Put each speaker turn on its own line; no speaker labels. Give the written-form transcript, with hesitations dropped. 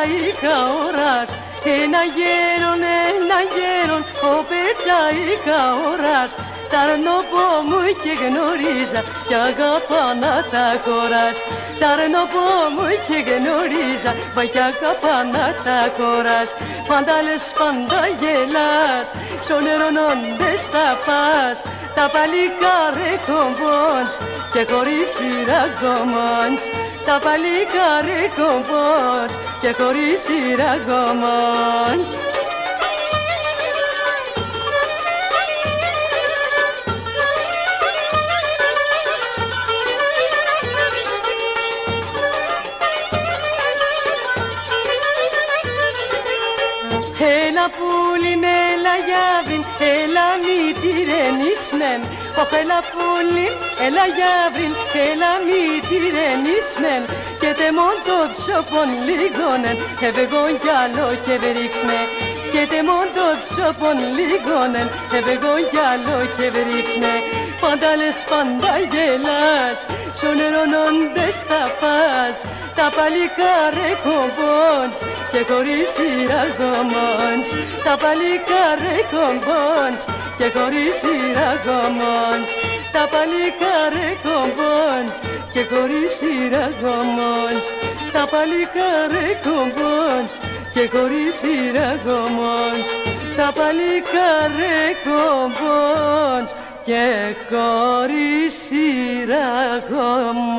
πετσαϊκά ώρας. Ένα γέρον, ο πετσαϊκά ώρας. Τ' αρνοπό μου και γνωρίζα κι αγαπά να τα χωράς. Τ' αρνοπό μου και γνωρίζα μα κι αγαπά να τα χωράς. Πάντα λες, πάντα γελάς, σ' ονειρώνοντες θα πας. Τα παλικάρε κομπόντς και χωρίς σειραγωμόντς. Τα παλικάρε κομπόντς και χωρίς σειραγωμόντς. Έλα πουλιν, έλα γιάβριν, έλα μη τυρενισμεν. Ωχ, έλα πουλιν, έλα γιάβριν, έλα μη τυρενισμεν. Και τεμόν το τσόπον λίγονεν, ευεγόν κι άλλο και βερίξμε. Και τεμόν το τσόπον λίγονεν, ευεγόν κι άλλο και βερίξμε. Πάντα λες, πάντα γελάς, σ' ονειρώνοντες θα πας. Τα παλικάρε κομπόντς και χωρίς σειραγωμόντς. Τα παλικάρε κομπόντς και χωρίς σειραγωμόντς. Τα παλικάρε κομπόντς και χωρίς σειραγωμόντς. Τα παλικάρε κομπόντς και χωρίς σειραγωμόντς. Τα παλικάρε κομπόντς και χωρίς σειραγωμόντς.